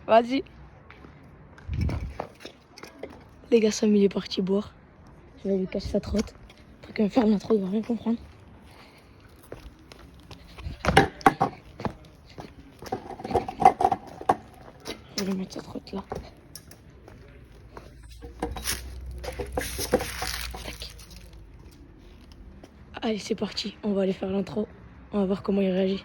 Vas-y. Les gars, Sam il est parti boire. Je vais lui cacher sa trotte. Pour qu'il va faire l'intro, il va rien comprendre. Je vais lui mettre sa trotte là. Tac. Allez, c'est parti. On va aller faire l'intro. On va voir comment il réagit.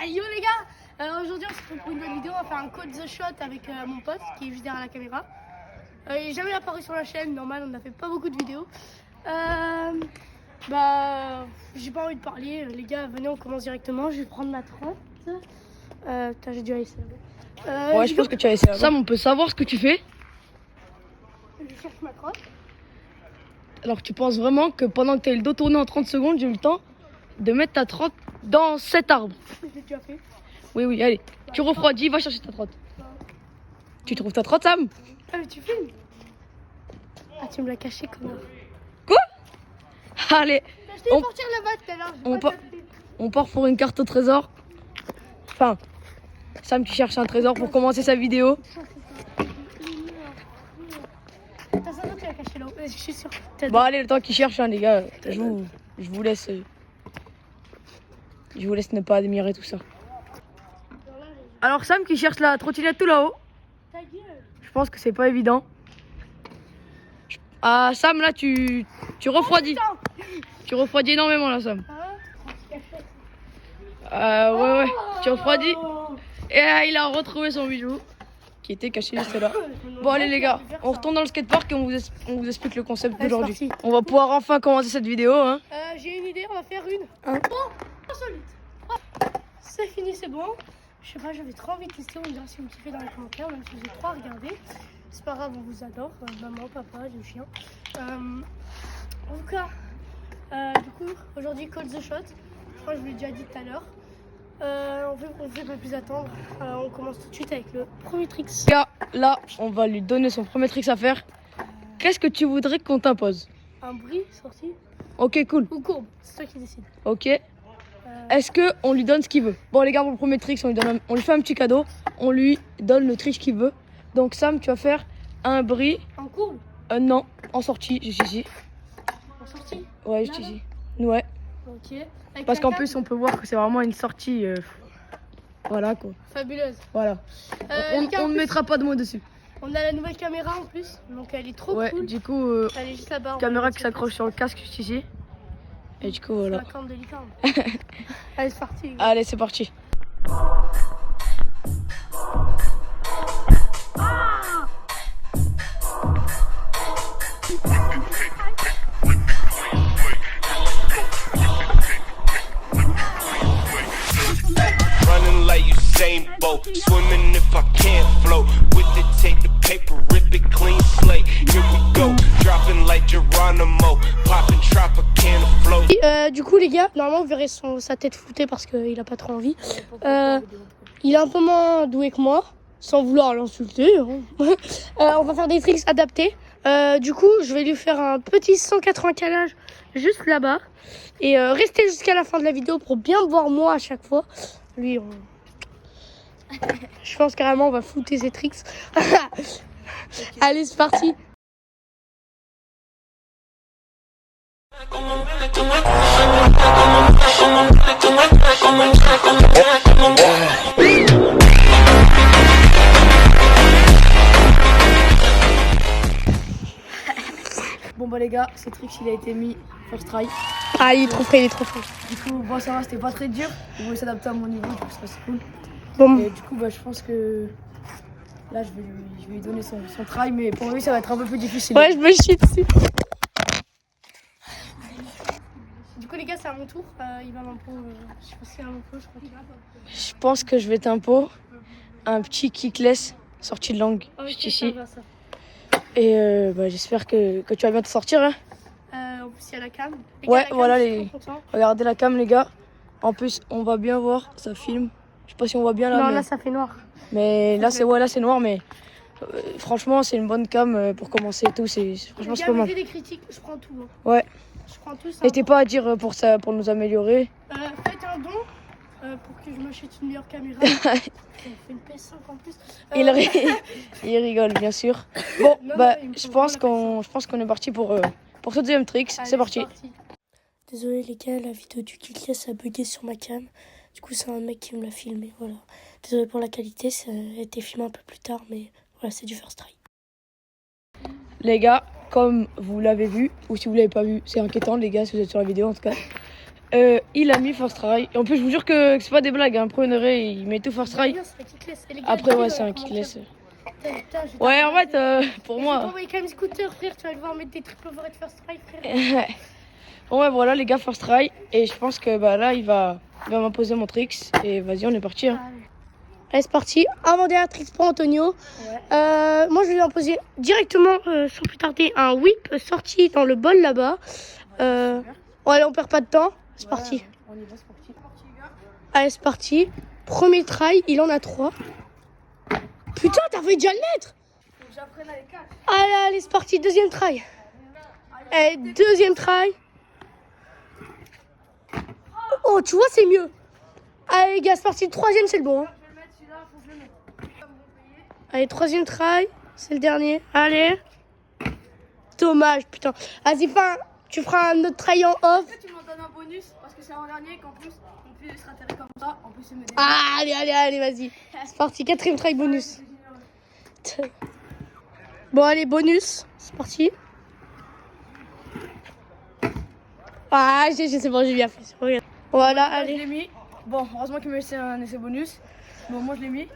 Allez yo les gars, aujourd'hui on se retrouve pour une nouvelle vidéo, on va faire un code the shot avec mon pote qui est juste derrière la caméra. Il n'est jamais apparu sur la chaîne, normal on n'a fait pas beaucoup de vidéos. J'ai pas envie de parler, les gars venez on commence directement, je vais prendre ma trotte. Putain j'ai dû aller ça. Ouais je pense que tu as essayé. Sam on peut savoir ce que tu fais? Je cherche ma trotte. Alors tu penses vraiment que pendant que tu as le dos tourné en 30 secondes, j'ai eu le temps de mettre ta trotte dans cet arbre? Je l'ai déjà fait. Oui, allez. Tu refroidis, va chercher ta trotte. Tu trouves ta trotte, Sam? Ah mais tu filmes? Ah tu me l'as caché connard. Quoi? Allez, Je t'ai partir là-bas tout à l'heure. on part pour une carte au trésor. Enfin, Sam qui cherche un trésor pour commencer sa vidéo. T'as ça tu l'as caché là-haut, je suis sûre. Bon allez, le temps qu'il cherche, hein, les gars, je vous laisse... Je vous laisse ne pas admirer tout ça. Alors Sam qui cherche la trottinette tout là-haut. Ta gueule. Je pense que c'est pas évident. Ah Sam là tu refroidis. Tu refroidis énormément là Sam. Ouais. Tu refroidis. Et il a retrouvé son bijou. Qui était caché juste là. Bon allez les gars, on retourne dans le skatepark et on vous explique le concept d'aujourd'hui. On va pouvoir enfin commencer cette vidéo. Hein. J'ai une idée, on va faire une. Bon, insolite. C'est fini, c'est bon. Je sais pas, j'avais trop envie de tester, on me dira si vous kiffez dans les commentaires, même si vous êtes trop à regarder. C'est pas grave, on vous adore, maman, papa, les chiens. En tout cas, du coup, aujourd'hui, call the shot. Je crois que je vous l'ai déjà dit tout à l'heure. On fait pas plus attendre. On commence tout de suite avec le premier trick. Là, on va lui donner son premier trick à faire. Qu'est-ce que tu voudrais qu'on t'impose? Un bris sorti. Ok, cool. Ou courbe, c'est toi qui décide. Ok. Est-ce qu'on lui donne ce qu'il veut? Bon les gars, pour le premier trick, on lui fait un petit cadeau. On lui donne le trick qu'il veut. Donc Sam, tu vas faire un bris. En courbe? Non, en sortie, juste ici. En sortie? Ouais, juste ici. Ouais. Ok. Avec Parce la qu'en cam? plus, on peut voir que c'est vraiment une sortie. Voilà quoi. Fabuleuse. Voilà. On ne mettra pas de mots dessus. On a la nouvelle caméra en plus, donc elle est trop Ouais, cool. du coup, Elle est juste là-bas. caméra qui s'accroche sur le casque juste ici. Et du coup, voilà. La corne de licorne. Allez, c'est parti. Allez, c'est parti. Running like Usain Bolt, swimming if I can't float. With it, take the paper, rip it clean slate. Here we go, dropping like Geronimo, popping Tropicana float. Du coup, les gars, normalement, vous verrez sa tête floutée parce qu'il a pas trop envie. Il est un peu moins doué que moi, sans vouloir l'insulter. On va faire des tricks adaptés. Du coup, je vais lui faire un petit 180 calage juste là-bas. Et restez jusqu'à la fin de la vidéo pour bien me voir moi à chaque fois. Lui, je pense carrément on va flouter ses tricks. Allez, c'est parti. Bon bah les gars, ce trick il a été mis first try. Ah, il est trop frais, il est trop frais. Du coup, bon ça va, c'était pas très dur. Il voulait s'adapter à mon niveau, du coup c'est cool. Bon. Et du coup, bah, je pense que là je vais lui donner son try, mais pour lui ça va être un peu plus difficile. Ouais, je me chie dessus. Du coup, les gars, c'est à mon tour. Il va m'impo. Je sais pas si c'est à mon tour, je crois. Je pense que je vais t'impo un petit kickless sorti de langue juste ici. Ça. Et bah, j'espère que tu vas bien te sortir. Hein. En plus, il y a la cam. Ouais, voilà regardez la cam les gars. En plus, on va bien voir, ça filme. Je sais pas si on voit bien là. Non, mais... là, ça fait noir. Mais là, c'est noir, mais franchement, c'est une bonne cam pour commencer et tout. Franchement, c'est pas mal. Des critiques, je prends tout. Hein. Ouais. Je prends tout ça. N'hésitez pas à dire pour nous améliorer. Faites un don pour que je m'achète une meilleure caméra. Ça me fait une PS5 en plus. Il rigole, bien sûr. Bon, Non, bah, il me je faut pense vraiment qu'on est parti pour ce deuxième trick. Allez, C'est parti. Désolé les gars, la vidéo du Kitless a bugué sur ma cam. Du coup, c'est un mec qui me l'a filmé. Voilà. Désolé pour la qualité, ça a été filmé un peu plus tard, mais voilà, c'est du first try. Les gars, comme vous l'avez vu, ou si vous l'avez pas vu, c'est inquiétant les gars, si vous êtes sur la vidéo en tout cas. Il a mis first try. Et en plus, je vous jure que c'est pas des blagues. Hein. Premier degré, il met tout first try. Après, ouais, c'est un Kitless. Ouais, en fait, pour moi. J'ai envoyé quand même scooter, frère. Tu vas devoir mettre des triple overhead first try, frère. Bon, ouais, voilà les gars, first try. Et je pense que bah, là, il va m'imposer mon tricks. Et vas-y, on est parti. Hein. Allez, c'est parti. Avant-dernière tricks pour Antonio. Ouais. Moi, je vais lui imposer directement, sans plus tarder, un whip sorti dans le bol là-bas. Allez, on perd pas de temps. C'est parti. On y va, c'est parti. Allez, c'est parti. Premier try, il en a 3. Putain, t'as failli déjà le mettre. Allez, c'est parti. Deuxième try. Allez, deuxième try. Oh, tu vois, c'est mieux. Allez, les gars, c'est parti. Le troisième, c'est le bon. Hein. Allez, troisième try. C'est le dernier. Allez. Dommage, putain. Vas-y, tu feras un autre try en off. Tu m'en donnes un bonus parce que c'est un dernier qu'en plus on peut se ratterrir comme ça. En plus, Allez, vas-y. C'est parti. Quatrième try bonus. Bon, allez, bonus. C'est parti. Ah, c'est bon, j'ai bien fait. Regarde. Voilà, allez. Je l'ai mis. Bon, heureusement qu'il m'a laissé un essai bonus. Bon, moi je l'ai mis.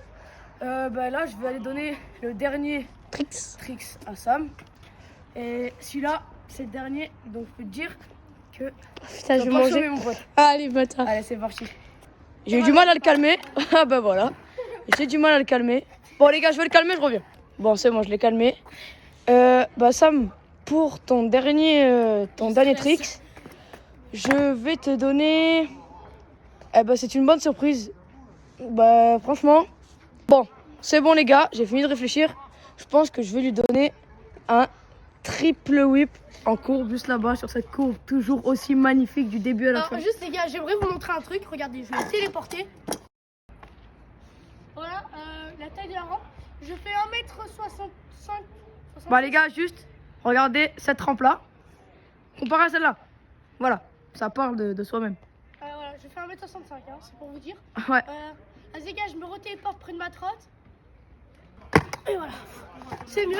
Bah là, je vais aller donner le dernier tricks à Sam. Et celui-là, c'est le dernier. Donc, je peux te dire que. Putain, je vais manger. Mon pote. Allez, bâtard. Allez, c'est parti. J'ai eu du mal à le calmer. Ah, bah voilà. J'ai du mal à le calmer. Bon, les gars, je vais le calmer, je reviens. Bon, c'est bon, je l'ai calmé. Bah, Sam, pour ton dernier tricks, je vais te donner. Bah, c'est une bonne surprise. Bah, franchement. Bon, c'est bon, les gars, j'ai fini de réfléchir. Je pense que je vais lui donner un triple whip en courbe, juste là-bas, sur cette courbe toujours aussi magnifique du début à la fin. Juste, les gars, j'aimerais vous montrer un truc. Regardez, je vais téléporter. Voilà, la taille de la rampe. Je fais 1m65. Bah, les gars, juste, regardez cette rampe-là. Comparé à celle-là. Voilà, ça parle de soi-même. Voilà, je fais 1m65, hein, c'est pour vous dire. Ouais. Les gars, je me retéléporte près de ma trotte. Et voilà. C'est mieux.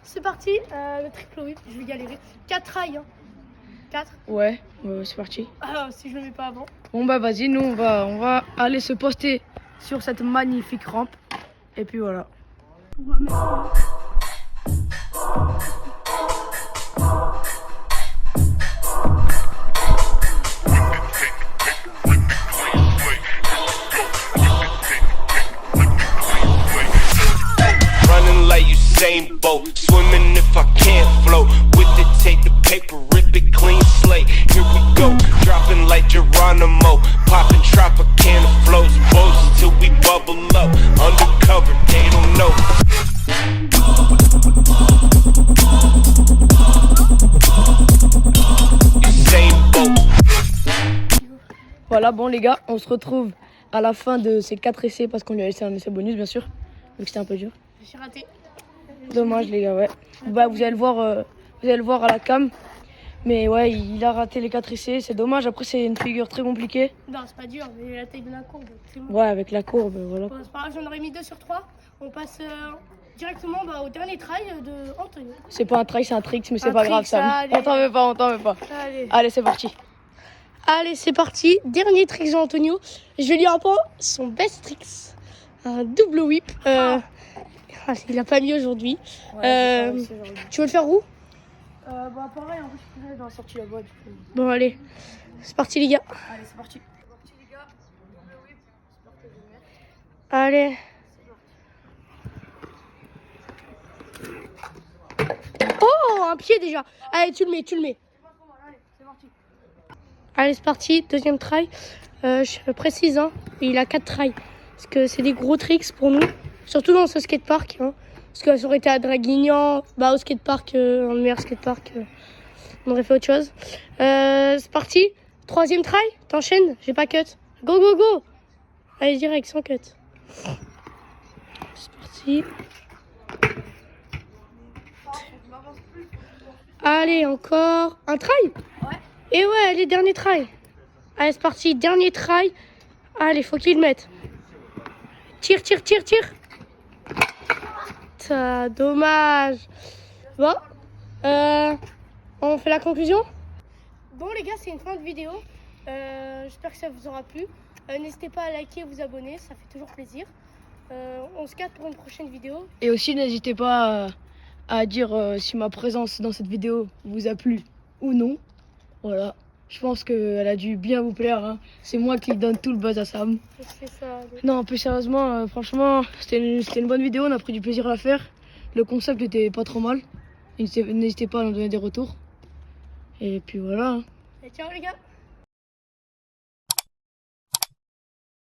C'est parti. Le triple whip, je vais galérer. 4 rails. Hein. 4. Ouais, c'est parti. Alors, si je le mets pas avant. Bon, bah, vas-y, nous, on va aller se poster sur cette magnifique rampe. Et puis voilà. Running like Usain Bolt, swimming if I can't float. With it, take the paper, rip it clean slate. Here we go, dropping like Geronimo, popping Tropicana flows, bows till we bubble up. Undercover, they don't know. Usain Bolt. Voilà, bon, les gars, on se retrouve à la fin de ces 4 essais parce qu'on lui a laissé un essai bonus, bien sûr. Donc c'était un peu dur. J'ai raté. Dommage, les gars, ouais. Bah, vous allez le voir à la cam. Mais ouais, il a raté les 4 essais, c'est dommage. Après, c'est une figure très compliquée. Non, c'est pas dur, mais la taille de la courbe, c'est bon. Ouais, avec la courbe, voilà. Bon, c'est pas grave, j'en aurais mis 2 sur 3. On passe directement au dernier try de Antonio. C'est pas un try, c'est un trick, mais c'est Un pas grave, tricks, Sam. allez. On t'en veut pas. Allez, c'est parti. Allez, c'est parti. Dernier trick d'Antonio. Je vais lui apprendre son best tricks. Un double whip. Il a pas mis aujourd'hui. Tu veux le faire où? Bah, pareil, en plus, je suis dans la sortie là-bas. Bon, allez. C'est parti, les gars. Allez, c'est parti. Allez. Oh, un pied déjà. Allez, tu le mets. Allez, c'est parti. Deuxième try. Je précise, hein, il a 4 tries. Parce que c'est des gros tricks pour nous. Surtout dans ce skatepark. Hein, parce que ça aurait été à Draguignan, au skatepark, un meilleur skatepark, on aurait fait autre chose. C'est parti. Troisième try. T'enchaînes. J'ai pas cut. Go, go, go. Allez, direct, sans cut. C'est parti. Allez, encore un try. Et ouais, allez, dernier try. Allez, c'est parti, dernier try. Allez, faut qu'il le mette. Tire, tire, tire, tire. Dommage. Bon, on fait la conclusion. Bon les gars, c'est une fin de vidéo. J'espère que ça vous aura plu. N'hésitez pas à liker et vous abonner, ça fait toujours plaisir. On se capte pour une prochaine vidéo. Et aussi, n'hésitez pas à dire si ma présence dans cette vidéo vous a plu ou non. Voilà. Je pense qu'elle a dû bien vous plaire. Hein. C'est moi qui donne tout le buzz à Sam. C'est ça. Non, plus sérieusement, franchement, c'était une bonne vidéo. On a pris du plaisir à la faire. Le concept était pas trop mal. N'hésitez pas à nous donner des retours. Et puis voilà. Et ciao les gars.